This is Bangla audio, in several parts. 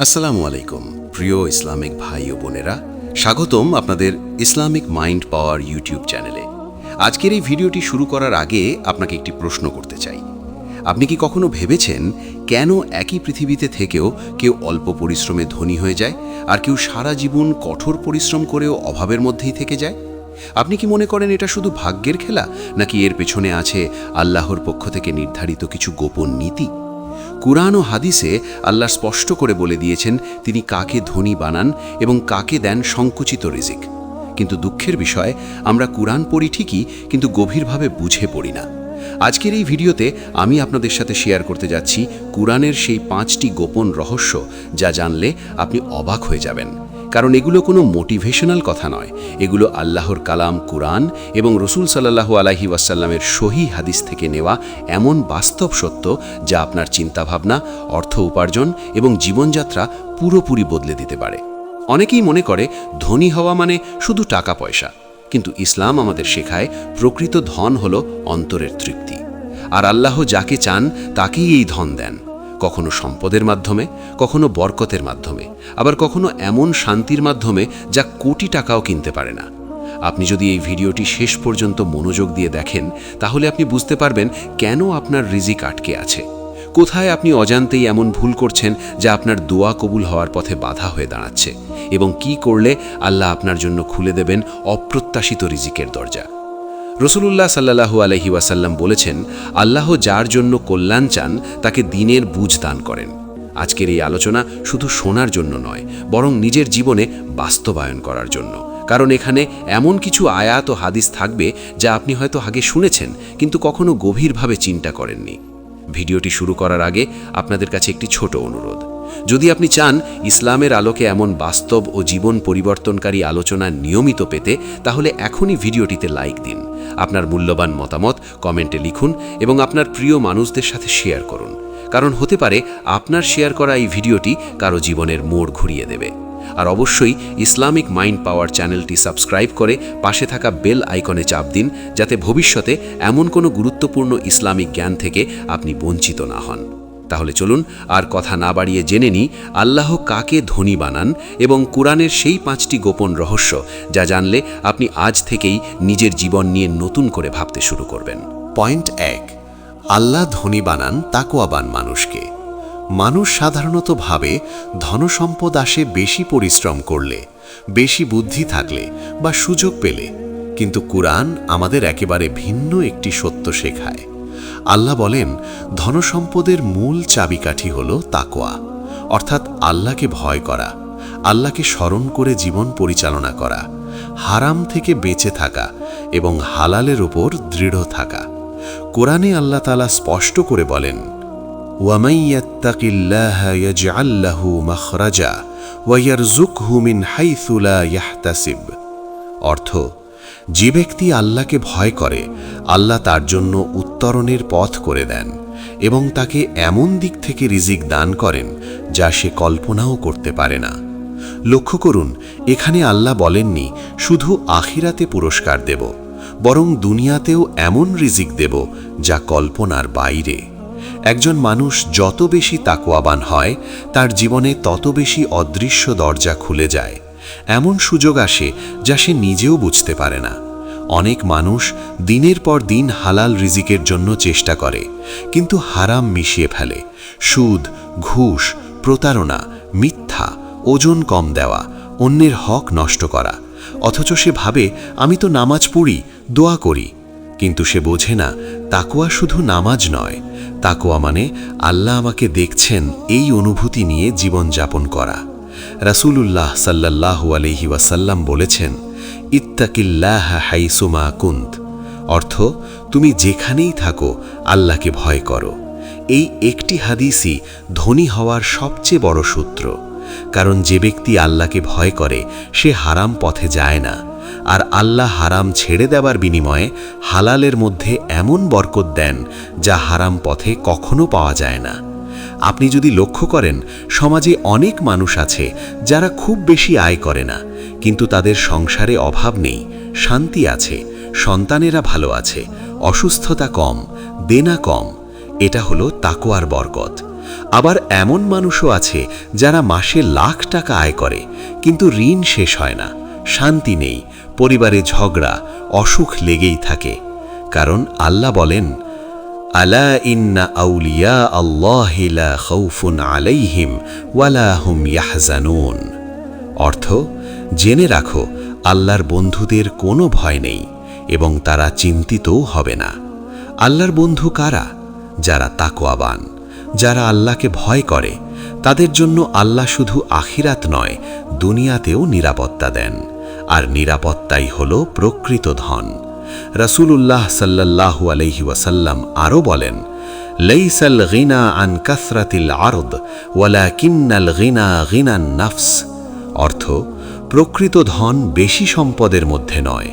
আসসালামু আলাইকুম প্রিয় ইসলামিক ভাই ও বোনেরা, স্বাগতম আপনাদের ইসলামিক মাইন্ড পাওয়ার ইউটিউব চ্যানেলে। আজকের এই ভিডিওটি শুরু করার আগে আপনাকে একটি প্রশ্ন করতে চাই। আপনি কি কখনো ভেবেছেন কেন একই পৃথিবীতে থেকেও কেউ অল্প পরিশ্রমে ধনী হয়ে যায় আর কেউ সারা জীবন কঠোর পরিশ্রম করেও অভাবের মধ্যেই থেকে যায়? আপনি কি মনে করেন এটা শুধু ভাগ্যের খেলা, নাকি এর পেছনে আছে আল্লাহর পক্ষ থেকে নির্ধারিত কিছু গোপন নীতি? কুরআন ও হাদিসে আল্লাহ স্পষ্ট করে বলে দিয়েছেন তিনি কাকে ধনী বানান এবং কাকে দেন সংকুচিত রিজিক। কিন্তু দুঃখের বিষয়, আমরা কুরআন পড়ি ঠিকই, কিন্তু গভীরভাবে বুঝে পড়ি না। আজকের এই ভিডিওতে আমি আপনাদের সাথে শেয়ার করতে যাচ্ছি কুরআনের সেই 5টি গোপন রহস্য, যা জানলে আপনি অবাক হয়ে যাবেন। কারণ এগুলো কোনো মোটিভেশনাল কথা নয়, এগুলো আল্লাহর কালাম কুরআন এবং রসুল সাল্লাল্লাহু আলাইহি ওয়াসাল্লামের সহিহ হাদিস থেকে নেওয়া এমন বাস্তব সত্য, যা আপনার চিন্তাভাবনা, অর্থ উপার্জন এবং জীবনযাত্রা পুরোপুরি বদলে দিতে পারে। অনেকেই মনে করে ধনী হওয়া মানে শুধু টাকা পয়সা, কিন্তু ইসলাম আমাদের শেখায় প্রকৃত ধন হলো অন্তরের তৃপ্তি। আর আল্লাহ যাকে চান তাকেই এই ধন দেন, কখনো সম্পদের মাধ্যমে, কখনো বরকতের মাধ্যমে, আবার কখনো এমন শান্তির মাধ্যমে যা কোটি টাকাও কিনতে পারে না। আপনি যদি এই ভিডিওটি শেষ পর্যন্ত মনোযোগ দিয়ে দেখেন, তাহলে আপনি বুঝতে পারবেন কেন আপনার রিজিক আটকে আছে, কোথায় আপনি অজান্তেই এমন ভুল করছেন যা আপনার দোয়া কবুল হওয়ার পথে বাধা হয়ে দাঁড়াচ্ছে, এবং কি করলে আল্লাহ আপনার জন্য খুলে দেবেন অপ্রত্যাশিত রিজিকের দরজা। রসুলুল্লাহ সাল্লাল্লাহু আলাইহি ওয়াসাল্লাম বলেছেন, আল্লাহ যার জন্য কল্যাণ চান তাকে দ্বীনের বুঝ দান করেন। আজকের এই আলোচনা শুধু শোনার জন্য নয়, বরং নিজের জীবনে বাস্তবায়ন করার জন্য। কারণ এখানে এমন কিছু আয়াত ও হাদিস থাকবে যা আপনি হয়তো আগে শুনেছেন, কিন্তু কখনো গভীরভাবে চিন্তা করেননি। ভিডিওটি শুরু করার আগে আপনাদের কাছে একটি ছোট অনুরোধ। যদি আপনি চান ইসলামের আলোকে এমন বাস্তব ও জীবন পরিবর্তনকারী আলোচনা নিয়মিত পেতে, তাহলে এখনই ভিডিওটিতে লাইক দিন, আপনার মূল্যবান মতামত কমেন্টে লিখুন এবং আপনার প্রিয় মানুষদের সাথে শেয়ার করুন। কারণ হতে পারে আপনার শেয়ার করা এই ভিডিওটি কারো জীবনের মোড় ঘুরিয়ে দেবে। আর অবশ্যই ইসলামিক মাইন্ড পাওয়ার চ্যানেলটি সাবস্ক্রাইব করে পাশে থাকা বেল আইকনে চাপ দিন, যাতে ভবিষ্যতে এমন কোনো গুরুত্বপূর্ণ ইসলামিক জ্ঞান থেকে আপনি বঞ্চিত না হন। তাহলে চলুন আর কথা না বাড়িয়ে জেনে নিই আল্লাহ কাকে ধনী বানান এবং কুরআনের সেই 5টি গোপন রহস্য, যা জানলে আপনি আজ থেকেই নিজের জীবন নিয়ে নতুন করে ভাবতে শুরু করবেন। পয়েন্ট 1, আল্লাহ ধনী বানান তাকওয়াবান মানুষকে। মানুষ সাধারণত ভাবে ধনসম্পদ আসে বেশি পরিশ্রম করলে, বেশি বুদ্ধি থাকলে বা সুযোগ পেলে, কিন্তু কুরআন আমাদের একেবারে ভিন্ন একটি সত্য শেখায়। আল্লাহ বলেন, ধনসম্পদের মূল চাবিকাঠি হল তাকওয়া, অর্থাৎ আল্লাহকে ভয় করা, আল্লাহকে স্মরণ করে জীবন পরিচালনা করা, হারাম থেকে বেঁচে থাকা এবং হালালের উপর দৃঢ় থাকা। কোরআনে আল্লাহ তাআলা স্পষ্ট করে বলেন, ওয়ামান ইয়াত্তাকিল্লাহা ইয়াজআল লাহু মাখরাজা ওয়া ইয়ারযুকহু মিন হাইসু লা ইয়াহতাসিব। অর্থ, যে ব্যক্তি আল্লাহকে ভয় করে, আল্লাহ তার জন্য উত্তরণের পথ করে দেন এবং তাকে এমন দিক থেকে রিজিক দান করেন যা সে কল্পনাও করতে পারে না। লক্ষ্য করুন, এখানে আল্লাহ বলেননি শুধু আখিরাতে পুরস্কার দেব, বরং দুনিয়াতেও এমন রিজিক দেব যা কল্পনার বাইরে। একজন মানুষ যত বেশি তাকওয়াবান হয়, তার জীবনে তত বেশি অদৃশ্য দরজা খুলে যায়, এমন সুযোগ আসে যা সে নিজেও বুঝতে পারে না। অনেক মানুষ দিনের পর দিন হালাল রিজিকের জন্য চেষ্টা করে, কিন্তু হারাম মিশিয়ে ফেলে। সুদ, ঘুষ, প্রতারণা, মিথ্যা, ওজন কম দেওয়া, অন্যের হক নষ্ট করা। অথচ সে ভাবে, আমি তো নামাজ পড়ি, দোয়া করি। কিন্তু সে বোঝে না, তাকওয়া শুধু নামাজ নয়, তাকওয়া মানে আল্লাহ আমাকে দেখছেন এই অনুভূতি নিয়ে জীবন যাপন করা। রাসূলুল্লাহ সাল্লাল্লাহু আলাইহি ওয়াসাল্লাম বলেছেন, ইত্তাকিল্লাহা হাইসুমা কুন্ত। অর্থ, তুমি যেখানেই থাকো আল্লাহকে ভয় করো। এই একটি হাদিসই ধনী হওয়ার সবচেয়ে বড় সূত্র। কারণ যে ব্যক্তি আল্লাহকে ভয় করে, সে হারাম পথে যায় না, আর আল্লাহ হারাম ছেড়ে দেওয়ার বিনিময়ে হালালের মধ্যে এমন বরকত দেন যা হারাম পথে কখনো পাওয়া যায় না। আপনি যদি লক্ষ্য করেন, সমাজে অনেক মানুষ আছে যারা খুব বেশি আয় করে না, কিন্তু তাদের সংসারে অভাব নেই, শান্তি আছে, সন্তানেরা ভালো আছে, অসুস্থতা কম, দেনা কম। এটা হলো তাকওয়ার বরকত। আবার এমন মানুষও আছে যারা মাসে লাখ টাকা আয় করে, কিন্তু ঋণ শেষ হয় না, শান্তি নেই, পরিবারে ঝগড়া, অসুখ লেগেই থাকে। কারণ আল্লাহ বলেন, আলা ইন্না আউলিয়া আল্লাহি লা খাউফুন আলাইহিম ওয়ালা হুম ইয়াহজানুন। অর্থ, জেনে রাখো আল্লাহর বন্ধুদের কোনো ভয় নেই এবং তারা চিন্তিতও হবে না। আল্লাহর বন্ধু কারা? যারা তাকওয়াবান, যারা আল্লাহকে ভয় করে। তাদের জন্য আল্লাহ শুধু আখিরাত নয়, দুনিয়াতেও নিরাপত্তা দেন। আর নিরাপত্তাই হল প্রকৃত ধন। রাসূলুল্লাহ সাল্লাল্লাহু আলাইহি ওয়াসাল্লাম আরও বলেন, লাইসাল গিনা আন কাসরাতিল আরদ ওয়ালাকিন্নাল গিনা গিনান নাফস। অর্থ, প্রকৃত ধন বেশি সম্পদের মধ্যে নয়,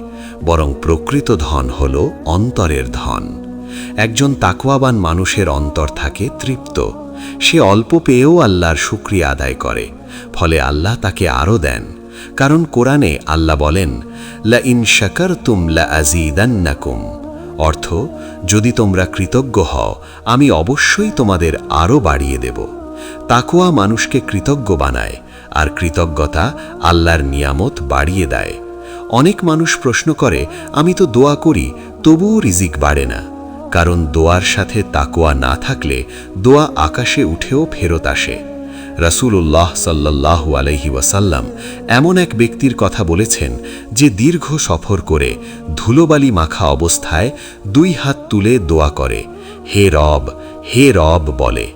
বরং প্রকৃত ধন হল অন্তরের ধন। একজন তাকওয়াবান মানুষের অন্তর থাকে তৃপ্ত। সে অল্প পেয়েও আল্লাহর শুকরিয়া আদায় করে, ফলে আল্লাহ তাকে আরও দেন। কারণ কোরআনে আল্লাহ বলেন, লা ইন শাকারতুম লা আযীদান্নাকুম। অর্থ, যদি তোমরা কৃতজ্ঞ হও আমি অবশ্যই তোমাদের আরও বাড়িয়ে দেব। তাকওয়া মানুষকে কৃতজ্ঞ বানায়, আর কৃতজ্ঞতা আল্লাহর নিয়ামত বাড়িয়ে দেয়। অনেক মানুষ প্রশ্ন করে, আমি তো দোয়া করি তবুও রিজিক বাড়ে না। কারণ দোয়ার সাথে তাকওয়া না থাকলে দোয়া আকাশে উঠেও ফেরত আসে। রাসূলুল্লাহ সাল্লাল্লাহু আলাইহি ওয়াসাল্লাম এমন এক ব্যক্তির কথা বলেছেন, যে দীর্ঘ সফর করে ধুলোবালি মাখা অবস্থায় 2 হাত তুলে দোয়া করে, হে রব, হে রব বলে,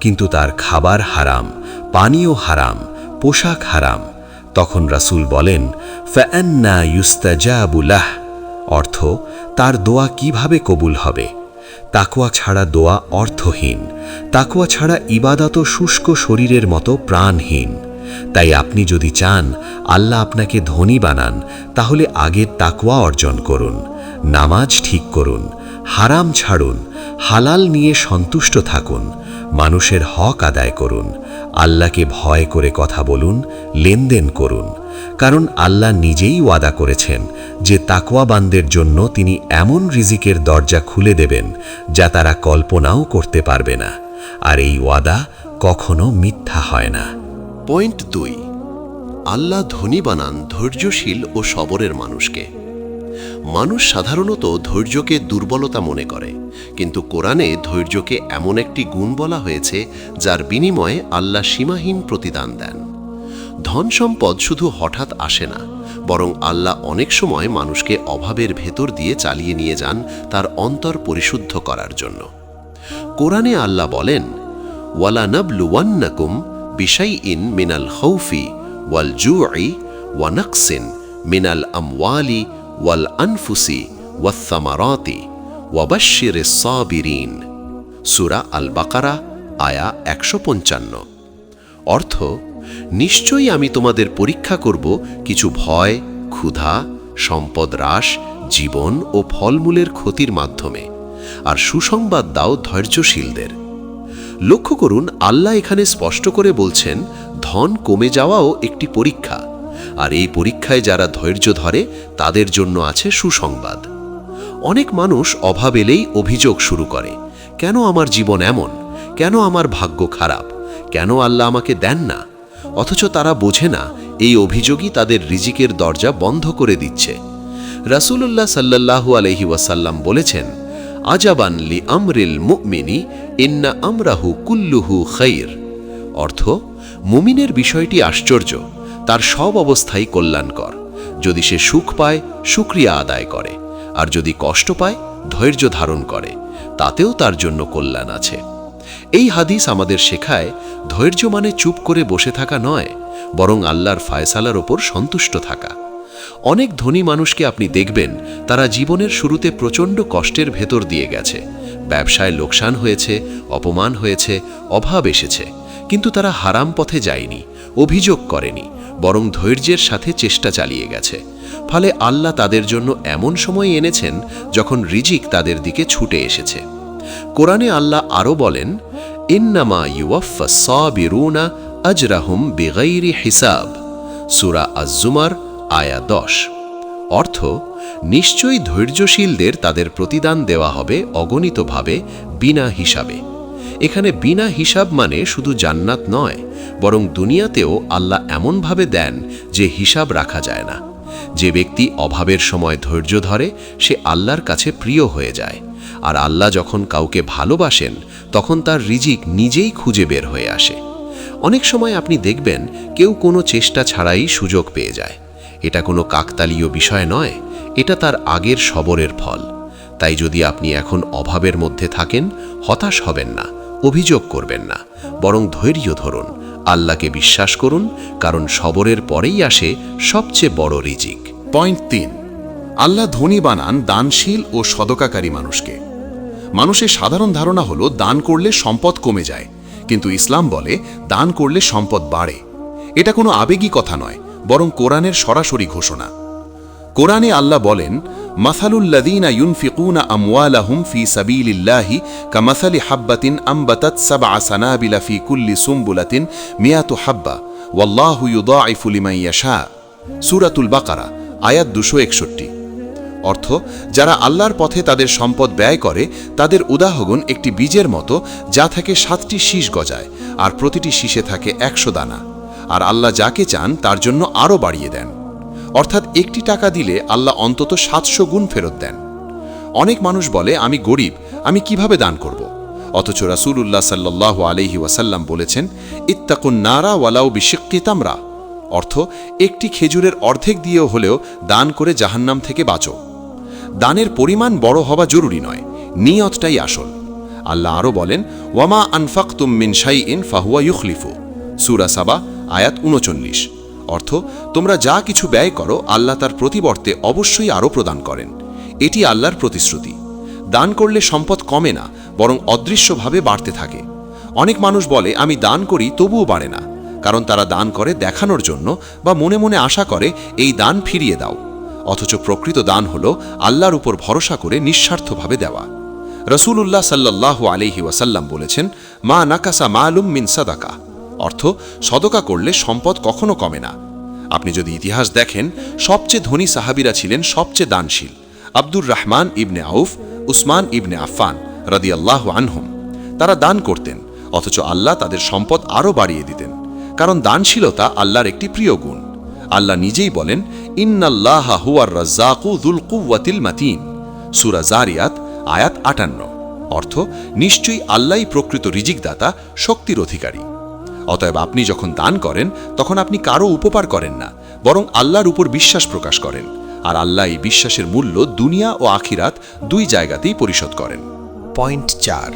কিন্তু তার খাবার হারাম, পানীয় হারাম, পোশাক হারাম। তখন রাসূল বলেন, ফাআন্না ইউস্তাজাবু লাহ। অর্থ, তার দোয়া কিভাবে কবুল হবে? তাকওয়া ছাড়া দোয়া অর্থহীন। তাকওয়া ছাড়া ইবাদত শুষ্ক শরীরের মতো প্রাণহীন। তাই আপনি যদি চান আল্লাহ আপনাকে ধনী বানান, তাহলে আগের তাকওয়া অর্জন করুন, নামাজ ঠিক করুন, হারাম ছাড়ুন, হালাল নিয়ে সন্তুষ্ট থাকুন, মানুষের হক আদায় করুন, আল্লাহকে ভয় করে কথা বলুন, লেনদেন করুন। কারণ আল্লাহ নিজেই ওয়াদা করেছেন যে তাকওয়াবানদের জন্য তিনি এমন রিজিকের দরজা খুলে দেবেন যা তারা কল্পনাও করতে পারবে না। আর এই ওয়াদা কখনো মিথ্যা হয় না। পয়েন্ট 2, আল্লাহ ধনী বানান ধৈর্যশীল ও সবরের মানুষকে। মানুষ সাধারণত ধৈর্যকে দুর্বলতা মনে করে, কিন্তু কোরআনে ধৈর্যকে এমন একটি গুণ বলা হয়েছে যার বিনিময়ে আল্লাহ সীমাহীন প্রতিদান দেন। ধন সম্পদ শুধু হঠাৎ আসে না, বরং আল্লাহ অনেক সময় মানুষকে অভাবের ভেতর দিয়ে চালিয়ে নিয়ে যান তার অন্তর পরিশুদ্ধ করার জন্য। কোরআনে আল্লাহ বলেন, ওয়ালা নাবলুওয়ান্নাকুম বিশাইইন মিনাল খাউফি ওয়াল জুই ওয়া নাকসিন মিনাল আমওয়ালি ওয়াল আনফুসি ওয়াস সামারাতি ওয়া বাশশিরিস সাবিরিন। সূরা আল বাকারা, আয়া 155। অর্থ, নিশ্চয়ই আমি তোমাদের পরীক্ষা করব কিছু ভয়, ক্ষুধা, সম্পদ হ্রাস, জীবন ও ফলমূলের ক্ষতির মাধ্যমে, আর সুসংবাদ দাও ধৈর্যশীলদের। লক্ষ্য করুন, আল্লাহ এখানে স্পষ্ট করে বলছেন ধন কমে যাওয়াও একটি পরীক্ষা, আর এই পরীক্ষায় যারা ধৈর্য ধরে তাদের জন্য আছে সুসংবাদ। অনেক মানুষ অভাব এলেই অভিযোগ শুরু করে, কেন আমার জীবন এমন, কেন আমার ভাগ্য খারাপ, কেন আল্লাহ আমাকে দেন না? অথচ তারা বোঝে না এই অভিযোগই তাদের রিজিকের দরজা বন্ধ করে দিচ্ছে। রাসূলুল্লাহ সাল্লাল্লাহু আলাইহি ওয়াসাল্লাম বলেছেন, আজাবান লি আমরিল মুমিনি ইন্না আমরাহু কুল্লুহু খাইর। অর্থ, মুমিনের বিষয়টি আশ্চর্য, তার সব অবস্থাই কল্যাণকর। যদি সে সুখ পায় শুকরিয়া আদায় করে, আর যদি কষ্ট পায় ধৈর্য ধারণ করে, তাতেও তার জন্য কল্যাণ আছে। এই হাদিস আমাদের শেখায় ধৈর্য মানে চুপ করে বসে থাকা নয়, বরং আল্লাহর ফায়সালার ওপর সন্তুষ্ট থাকা। অনেক ধনী মানুষকে আপনি দেখবেন, তারা জীবনের শুরুতে প্রচণ্ড কষ্টের ভেতর দিয়ে গেছে। ব্যবসায় লোকসান হয়েছে, অপমান হয়েছে, অভাব এসেছে, কিন্তু তারা হারাম পথে যায়নি, অভিযোগ করেনি, বরং ধৈর্যের সাথে চেষ্টা চালিয়ে গেছে। ফলে আল্লাহ তাদের জন্য এমন সময় এনেছেন যখন রিজিক তাদের দিকে ছুটে এসেছে। কোরআনে আল্লাহ আরও বলেন, ইন্নামা ইউওয়াফফাস সাবিরুনা আজরাহুম বিগাইরি হিসাব। সূরা আজ-জুমার, আয়া 10। অর্থ, নিশ্চয়ই ধৈর্যশীলদের তাদের প্রতিদান দেওয়া হবে অগণিতভাবে, বিনা হিসাবে। এখানে বিনা হিসাব মানে শুধু জান্নাত নয়, বরং দুনিয়াতেও আল্লাহ এমনভাবে দেন যে হিসাব রাখা যায় না। যে ব্যক্তি অভাবের সময় ধৈর্য ধরে সে আল্লাহর কাছে প্রিয় হয়ে যায়, আর আল্লাহ যখন কাউকে ভালোবাসেন তখন তার রিজিক নিজেই খুঁজে বের হয়ে আসে। অনেক সময় আপনি দেখবেন কেউ কোনো চেষ্টা ছাড়াই সুযোগ পেয়ে যায়। এটা কোনো কাকতালীয় বিষয় নয়, এটা তার আগের সবরের ফল। তাই যদি আপনি এখন অভাবের মধ্যে থাকেন, হতাশ হবেন না, অভিযোগ করবেন না, বরং ধৈর্য ধরুন, আল্লাহকে বিশ্বাস করুন, কারণ সবরের পরেই আসে সবচেয়ে বড় রিজিক। পয়েন্ট 3, আল্লাহ ধনী বানান দানশীল ও সদকাকারী মানুষকে। মানুষের সাধারণ ধারণা হলো দান করলে সম্পদ কমে যায়, কিন্তু ইসলাম বলে দান করলে সম্পদ বাড়ে। এটা কোনো আবেগী কথা নয়, বরং কোরআনের সরাসরি ঘোষণা। কোরআনে আল্লাহ বলেন, মাসালুল্লাযীনা ইউনফিকুনা আমওয়ালাহুম ফি সাবিলিল্লাহি কামাসালি হাব্বাতিন আম্বাতাত সাবআ সানাবিলা ফি কুল্লি সুমবুলাতিন মিয়াতু হাব্বা ওয়াল্লাহু ইউদাঈফু লিমান ইয়াশা। সূরাতুল বাকারা, আয়াত 261। অর্থ, যারা আল্লাহর পথে তাদের সম্পদ ব্যয় করে তাদের উদাহরণ একটি বীজের মতো, যা থেকে 7টি শীষ গজায়, আর প্রতিটি শীষে থাকে 100 দানা। আর আল্লাহ যাকে চান তার জন্য আরও বাড়িয়ে দেন। অর্থাৎ 1 টাকা দিলে আল্লাহ অন্তত 700 গুণ ফেরত দেন। অনেক মানুষ বলে, আমি গরিব, আমি কিভাবে দান করব? অথচ রাসূলুল্লাহ সাল্লাল্লাহু আলাইহি ওয়াসাল্লাম বলেছেন, ইত্তাকুন নারা ওয়ালাউ বিশিক্কি তামরা। অর্থ, একটি খেজুরের অর্ধেক দিয়েও হলেও দান করে জাহান্নাম থেকে বাঁচো। দানের পরিমাণ বড় হওয়া জরুরি নয়, নিয়তটাই আসল। আল্লাহ আরও বলেন, ওয়ামা আনফাকতুম মিন শাইইন ফাহুয়া ইউখলিফু। সূরা সাবা, আয়াত 39। অর্থ, তোমরা যা কিছু ব্যয় করো আল্লাহ তার প্রতিবর্তে অবশ্যই আরও প্রদান করেন। এটি আল্লাহর প্রতিশ্রুতি। দান করলে সম্পদ কমে না, বরং অদৃশ্যভাবে বাড়তে থাকে। অনেক মানুষ বলে, আমি দান করি তবুও বাড়ে না, কারণ তারা দান করে দেখানোর জন্য বা মনে মনে আশা করে এই দান ফিরিয়ে দাও। অথচ প্রকৃত দান হল আল্লাহর উপর ভরসা করে নিঃস্বার্থভাবে দেওয়া। রাসূলুল্লাহ সাল্লাল্লাহু আলাইহি ওয়াসাল্লাম বলেছেন, মা নাকাসা মালুম মিন সাদাকা। অর্থ, সদকা করলে সম্পদ কখনো কমে না। আপনি যদি ইতিহাস দেখেন, সবচেয়ে ধনী সাহাবীরা ছিলেন সবচেয়ে দানশীল। আব্দুর রহমান ইবনে আউফ, উসমান ইবনে আফফান রাদিয়াল্লাহু আনহুম। তারা দান করতেন, অথচ আল্লাহ তাদের সম্পদ আরও বাড়িয়ে দিতেন, কারণ দানশীলতা আল্লাহর একটি প্রিয় গুণ। আল্লাহ নিজেই বলেন, ইন্নাল্লাহা হুয়ার রাজ্জাকু যুল কুওয়াতিল মাতিন। সূরা জারিয়াত, আয়াত 58। অর্থ, নিশ্চয়ই আল্লাহই প্রকৃত রিজিকদাতা, শক্তির অধিকারী। অতএব আপনি যখন দান করেন তখন আপনি কারো উপকার করেন না, বরং আল্লাহর উপর বিশ্বাস প্রকাশ করেন, আর আল্লাহ এই বিশ্বাসের মূল্য দুনিয়া ও আখিরাত 2 জায়গাতেই পরিশোধ করেন। পয়েন্ট 4,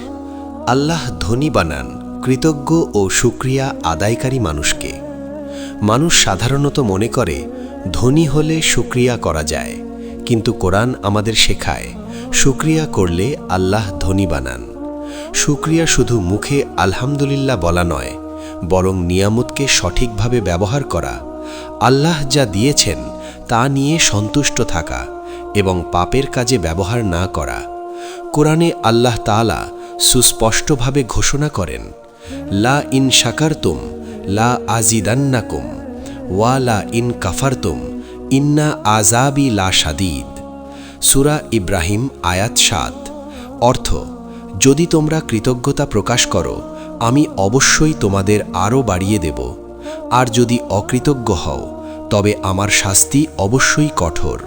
আল্লাহ ধনী বানান কৃতজ্ঞ ও শুকরিয়া আদায়কারী মানুষকে। মানুষ সাধারণত মনে করে ধনী হলে শুকরিয়া করা যায়, কিন্তু কোরআন আমাদের শেখায় শুকরিয়া করলে আল্লাহ ধনী বানান। শুকরিয়া শুধু মুখে আলহামদুলিল্লাহ বলা নয়, বরং নিয়ামতকে সঠিকভাবে ব্যবহার করা, আল্লাহ যা দিয়েছেন তা নিয়ে সন্তুষ্ট থাকা এবং পাপের কাজে ব্যবহার না করা। কোরআনে আল্লাহ তাআলা সুস্পষ্টভাবে ঘোষণা করেন, লা ইন শাকারতুম লা আজিদান্নাকুম ওয়া লা ইন কাফারতুম ইন্না আযাবি লা শাদীদ। সূরা ইব্রাহিম, আয়াত 7। অর্থ, যদি তোমরা কৃতজ্ঞতা প্রকাশ করো আমি অবশ্যই তোমাদের আরও বাড়িয়ে দেব, আর যদি অকৃতজ্ঞ হও তবে আমার শাস্তি অবশ্যই কঠোর।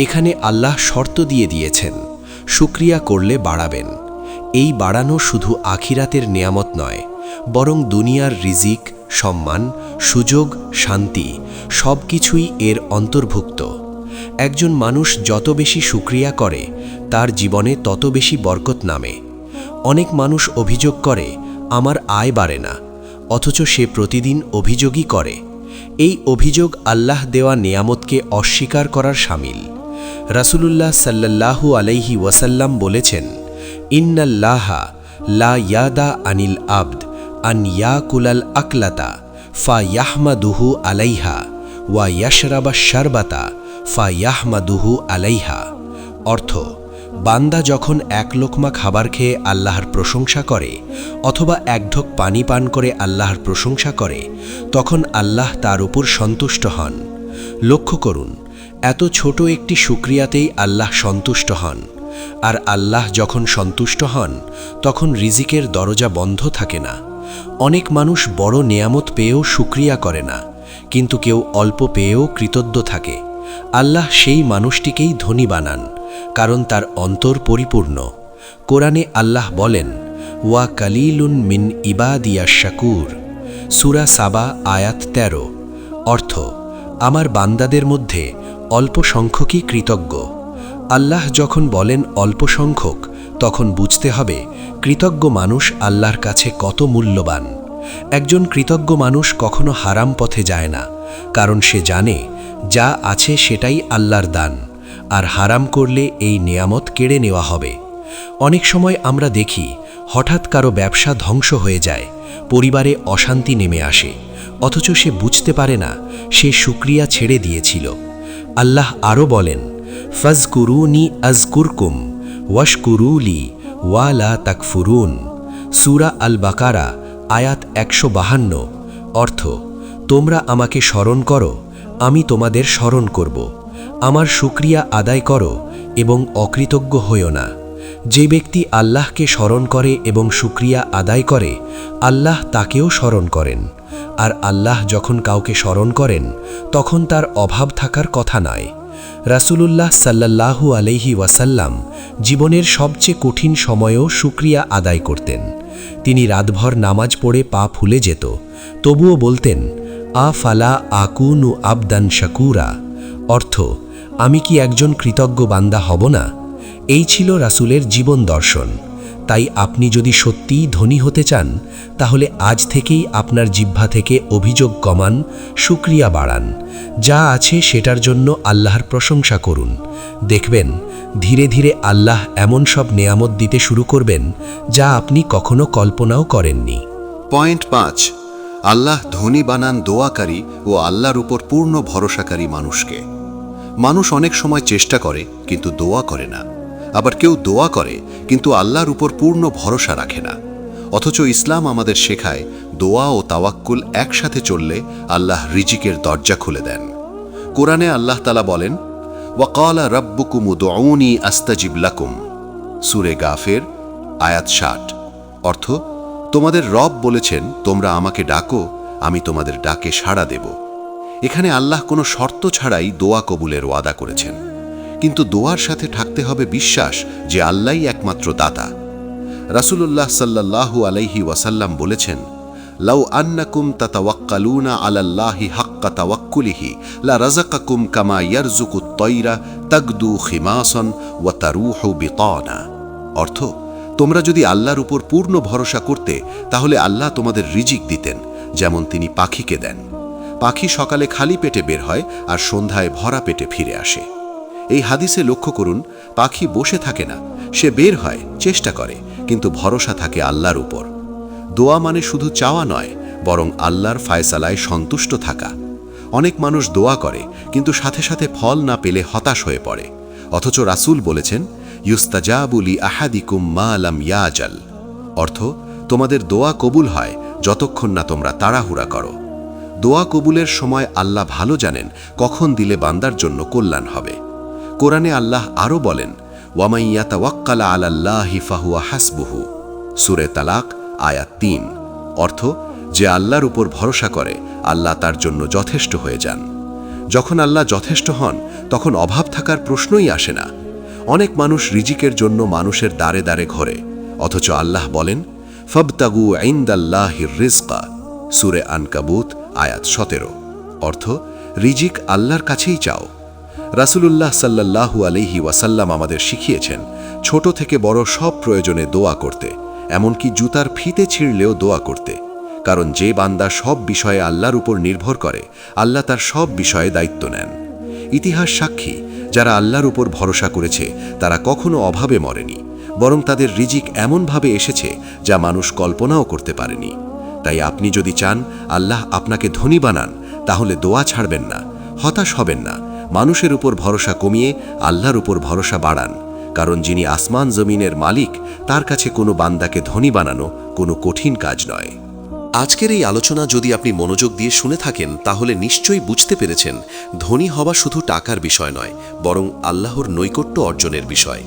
এখানে আল্লাহ শর্ত দিয়ে দিয়েছেন, শুকরিয়া করলে বাড়াবেন। এই বাড়ানো শুধু আখিরাতের নেয়ামত নয়, বরং দুনিয়ার রিজিক, সম্মান, সুযোগ, শান্তি সব কিছুই এর অন্তর্ভুক্ত। একজন মানুষ যত বেশি শুকরিয়া করে তার জীবনে তত বেশি বরকত নামে। অনেক মানুষ অভিযোগ করে, আমার আয় বাড়ে না, অথচ সে প্রতিদিন অভিযোগই করে। এই অভিযোগ আল্লাহ দেওয়া নেয়ামতকে অস্বীকার করার শামিল। রাসূলুল্লাহ সাল্লাল্লাহু আলাইহি ওয়াসাল্লাম বলেছেন, ইন্নাল্লাহা লা ইয়াদা আনিল আবদ আন ইয়াকুলাল আকলাতা ফা ইয়াহমাদুহু আলাইহা ওয়া ইয়াশরাবা শারবাতা ফা ইয়াহমাদুহু আলাইহা। অর্থ, বান্দা যখন 1 লোকমা খাবার খেয়ে আল্লাহর প্রশংসা করে অথবা 1 ঢোক পানি পান করে আল্লাহর প্রশংসা করে, তখন আল্লাহ তার উপর সন্তুষ্ট হন। লক্ষ্য করুন, এত ছোট একটি শুকরিয়াতেই আল্লাহ সন্তুষ্ট হন। আর আল্লাহ যখন সন্তুষ্ট হন তখন রিজিকের দরজা বন্ধ থাকে না। অনেক মানুষ বড় নেয়ামত পেয়েও শুকরিয়া করে না, কিন্তু কেউ অল্প পেয়েও কৃতজ্ঞ থাকে। আল্লাহ সেই মানুষটিকেই ধনী বানান, কারণ তার অন্তর পরিপূর্ণ। কোরআনে আল্লাহ বলেন, ওয়া কালিলুন মিন ইবাদিয়া শাকুর, সূরা সাবা আয়াত 13। অর্থ, আমার বান্দাদের মধ্যে অল্প সংখ্যকই কৃতজ্ঞ। আল্লাহ যখন বলেন অল্প সংখ্যক, তখন বুঝতে হবে কৃতজ্ঞ মানুষ আল্লাহর কাছে কত মূল্যবান। একজন কৃতজ্ঞ মানুষ কখনো হারাম পথে যায় না, কারণ সে জানে যা আছে সেটাই আল্লাহর দান, আর হারাম করলে এই নেয়ামত কেড়ে নেওয়া হবে। অনেক সময় আমরা দেখি হঠাৎ কারো ব্যবসা ধ্বংস হয়ে যায়, পরিবারে অশান্তি নেমে আসে, অথচ সে বুঝতে পারে না সে শুকরিয়া ছেড়ে দিয়েছিল। আল্লাহ আরও বলেন, ফাজকুরুনি আজকুরকুম ওয়াশকুরুলি ওয়া লা তাকফুরুন, সূরা আল বাকারা আয়াত 152। অর্থ, তোমরা আমাকে স্মরণ করো, আমি তোমাদের স্মরণ করব। আমার শুকরিয়া আদায় করো এবং অকৃতজ্ঞ হইও না। যে ব্যক্তি আল্লাহকে স্মরণ করে এবং শুকরিয়া আদায় করে, আল্লাহ তাকেও স্মরণ করেন। আর আল্লাহ যখন কাউকে স্মরণ করেন, তখন তার অভাব থাকার কথা নয়। রাসূলুল্লাহ সাল্লাল্লাহু আলাইহি ওয়াসাল্লাম জীবনের সবচেয়ে কঠিন সময়েও শুকরিয়া আদায় করতেন। তিনি রাতভর নামাজ পড়ে পা ফুলে যেত, তবুও বলতেন, আ ফালা আকুনু আবদান শাকুরা। অর্থ, আমি কি একজন কৃতজ্ঞ বান্দা হব না? এই ছিল রাসূলের জীবন দর্শন। তাই আপনি যদি সত্যিই ধনী হতে চান, তাহলে আজ থেকেই আপনার জিহ্বা থেকে অভিযোগ কমান, শুকরিয়া বাড়ান। যা আছে সেটার জন্য আল্লাহর প্রশংসা করুন। দেখবেন ধীরে ধীরে আল্লাহ এমন সব নেয়ামত দিতে শুরু করবেন যা আপনি কখনো কল্পনাও করেননি। পয়েন্ট 5, আল্লাহ ধনী বানান দোয়াকারী ও আল্লাহর উপর পূর্ণ ভরসাকারী মানুষকে। মানুষ অনেক সময় চেষ্টা করে কিন্তু দোয়া করে না, আবার কেউ দোয়া করে কিন্তু আল্লাহর উপর পূর্ণ ভরসা রাখে না। অথচ ইসলাম আমাদের শেখায় দোয়া ও তাওয়াক্কুল একসাথে চললে আল্লাহ রিজিকের দরজা খুলে দেন। কোরআনে আল্লাহ তাআলা বলেন, ওয়াকালা রাব্বুকুম উদউনি আস্তাজিব লাকুম, সূরা গাফির আয়াত 60। অর্থ, তোমাদের রব বলেছেন, তোমরা আমাকে ডাকো, আমি তোমাদের ডাকে সাড়া দেব। এখানে আল্লাহ কোনো শর্ত ছাড়াই দোয়া কবুলের ওয়াদা করেছেন, কিন্তু দোয়ার সাথে থাকতে হবে বিশ্বাস যে আল্লাহই একমাত্র দাতা। রাসূলুল্লাহ সাল্লাল্লাহু আলাইহি ওয়াসাল্লাম বলেছেন, লাউ আন্নাকুম তাতাওয়াক্কালুনা আলাল্লাহি হাক্কা তাওয়াক্কুলিহি লা রাযাকাকুম কামা ইয়ারযুকুত তায়রা তাগদু খিমাসান ওয়া তারুহু বিতানা। অর্থ, তোমরা যদি আল্লাহর উপর পূর্ণ ভরসা করতে, তাহলে আল্লাহ তোমাদের রিজিক দিতেন যেমন তিনি পাখিকে দেন। পাখি সকালে খালি পেটে বের হয় আর সন্ধ্যায় ভরা পেটে ফিরে আসে। এই হাদিসে লক্ষ্য করুন, পাখি বসে থাকে না, সে বের হয়, চেষ্টা করে, কিন্তু ভরসা থাকে আল্লাহর উপর। দোয়া মানে শুধু চাওয়া নয়, বরং আল্লাহর ফায়সালায় সন্তুষ্ট থাকা। অনেক মানুষ দোয়া করে কিন্তু সাথে সাথে ফল না পেলে হতাশ হয়ে পড়ে। অথচ রাসূল বলেছেন, ইউস্তাজাবু লি আহাদিকুম মা লাম ইয়াজাল। অর্থ, তোমাদের দোয়া কবুল হয় যতক্ষণ না তোমরা তাড়াহুড়া করো। দোয়া কবুলের সময় আল্লাহ ভালো জানেন কখন দিলে বান্দার জন্য কল্যাণ হবে। কোরআনে আল্লাহ আরও বলেন, ওয়ামান ইয়াতাওয়াক্কাল আলাল্লাহি ফাহুয়া হাসবুহু, সূরা তালাক আয়াত 3। অর্থ, যে আল্লাহর উপর ভরসা করে আল্লাহ তার জন্য যথেষ্ট হয়ে যান। যখন আল্লাহ যথেষ্ট হন, তখন অভাব থাকার প্রশ্নই আসে না। অনেক মানুষ রিজিকের জন্য মানুষের দ্বারে দ্বারে ঘোরে, অথচ আল্লাহ বলেন, ফাবতাগু ইনদাল্লাহির রিজকা, সূরা আনকাবুত আয়াত 17। অর্থ, রিজিক আল্লাহর কাছেই চাও। রাসূলুল্লাহ সাল্লাল্লাহু আলাইহি ওয়াসাল্লাম আমাদের শিখিয়েছেন ছোট থেকে বড় সব প্রয়োজনে দোয়া করতে, এমনকি জুতার ফিতে ছিঁড়লেও দোয়া করতে। কারণ যে বান্দা সব বিষয়ে আল্লাহর উপর নির্ভর করে, আল্লাহ তার সব বিষয়ে দায়িত্ব নেন। ইতিহাস সাক্ষী, যারা আল্লাহর উপর ভরসা করেছে তারা কখনো অভাবে মরেনি, বরং তাদের রিজিক এমনভাবে এসেছে যা মানুষ কল্পনাও করতে পারেনি। তাই আপনি যদি চান আল্লাহ আপনাকে ধনী বানান, তাহলে দোয়া ছাড়বেন না, হতাশ হবেন না, মানুষের উপর ভরসা কমিয়ে আল্লাহর উপর ভরসা বাড়ান। কারণ যিনি আসমান জমিনের মালিক, তার কাছে কোনো বান্দাকে ধনী বানানো কোনো কঠিন কাজ নয়। আজকের এই আলোচনা যদি আপনি মনোযোগ দিয়ে শুনে থাকেন, তাহলে নিশ্চয়ই বুঝতে পেরেছেন ধনী হওয়া শুধু টাকার বিষয় নয়, বরং আল্লাহর নৈকট্য অর্জনের বিষয়।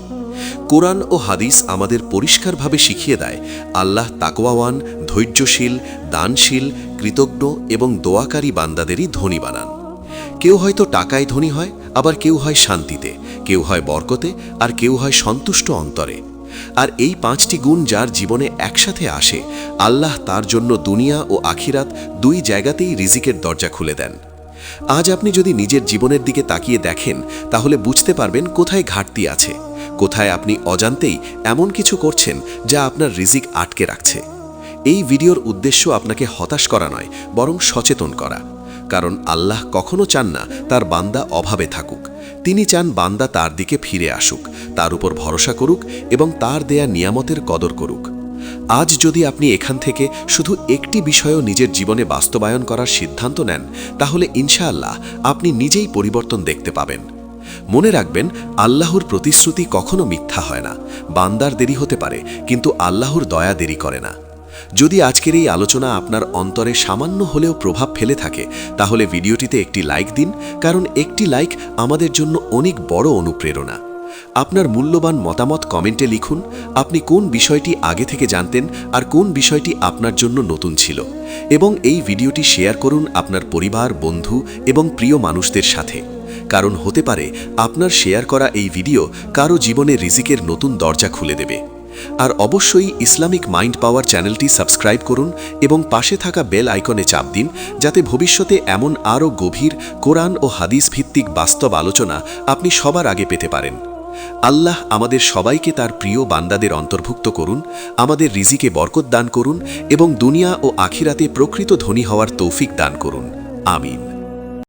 কোরআন ও হাদিস আমাদের পরিষ্কারভাবে শিখিয়ে দেয় আল্লাহ তাকওয়াওয়ান, ধৈর্যশীল, দানশীল, কৃতজ্ঞ এবং দোয়াকারী বান্দাদেরই ধনী বানান। কেউ হয়তো টাকায় ধনী হয়, আবার কেউ হয় শান্তিতে, কেউ হয় বরকতে, আর কেউ হয় সন্তুষ্ট অন্তরে। আর এই 5টি গুণ যার জীবনে একসাথে আসে, আল্লাহ তার জন্য দুনিয়া ও আখিরাত দুই জায়গাতেই রিজিকের দরজা খুলে দেন। আজ আপনি যদি নিজের জীবনের দিকে তাকিয়ে দেখেন, তাহলে বুঝতে পারবেন কোথায় ঘাটতি আছে, কোথায় আপনি অজান্তেই এমন কিছু করছেন যা আপনার রিজিক আটকে রাখছে। এই ভিডিওর উদ্দেশ্য আপনাকে হতাশ করা নয়, বরং সচেতন করা। কারণ আল্লাহ কখনো চান না তার বান্দা অভাবে থাকুক। তিনি চান বান্দা তার দিকে ফিরে আসুক, তার উপর ভরসা করুক এবং তার দেয়া নিয়ামতের কদর করুক। আজ যদি আপনি এখান থেকে শুধু একটি বিষয়ও নিজের জীবনে বাস্তবায়ন করার সিদ্ধান্ত নেন, তাহলে ইনশাআল্লাহ আপনি নিজেই পরিবর্তন দেখতে পাবেন। মনে রাখবেন, আল্লাহর প্রতিশ্রুতি কখনো মিথ্যা হয় না। বান্দার দেরি হতে পারে, কিন্তু আল্লাহর দয়া দেরি করে না। যদি আজকের এই আলোচনা আপনার অন্তরে সামান্য হলেও প্রভাব ফেলে থাকে, তাহলে ভিডিওটিতে একটি লাইক দিন, কারণ একটি লাইক আমাদের জন্য অনেক বড় অনুপ্রেরণা। আপনার মূল্যবান মতামত কমেন্টে লিখুন। আপনি কোন বিষয়টি আগে থেকে জানতেন আর কোন বিষয়টি আপনার জন্য নতুন ছিল, এবং এই ভিডিওটি শেয়ার করুন আপনার পরিবার, বন্ধু এবং প্রিয় মানুষদের সাথে। কারণ হতে পারে আপনার শেয়ার করা এই ভিডিও কারো জীবনে রিজিকের নতুন দরজা খুলে দেবে। আর অবশ্যই ইসলামিক মাইন্ড পাওয়ার চ্যানেলটি সাবস্ক্রাইব করুন এবং পাশে থাকা বেল আইকনে চাপ দিন, যাতে ভবিষ্যতে এমন আরও গভীর কোরআন ও হাদিস ভিত্তিক বাস্তব আলোচনা আপনি সবার আগে পেতে পারেন। আল্লাহ আমাদের সবাইকে তার প্রিয় বান্দাদের অন্তর্ভুক্ত করুন, আমাদের রিজিকে বরকত দান করুন এবং দুনিয়া ও আখিরাতে প্রকৃত ধনী হওয়ার তৌফিক দান করুন। আমিন।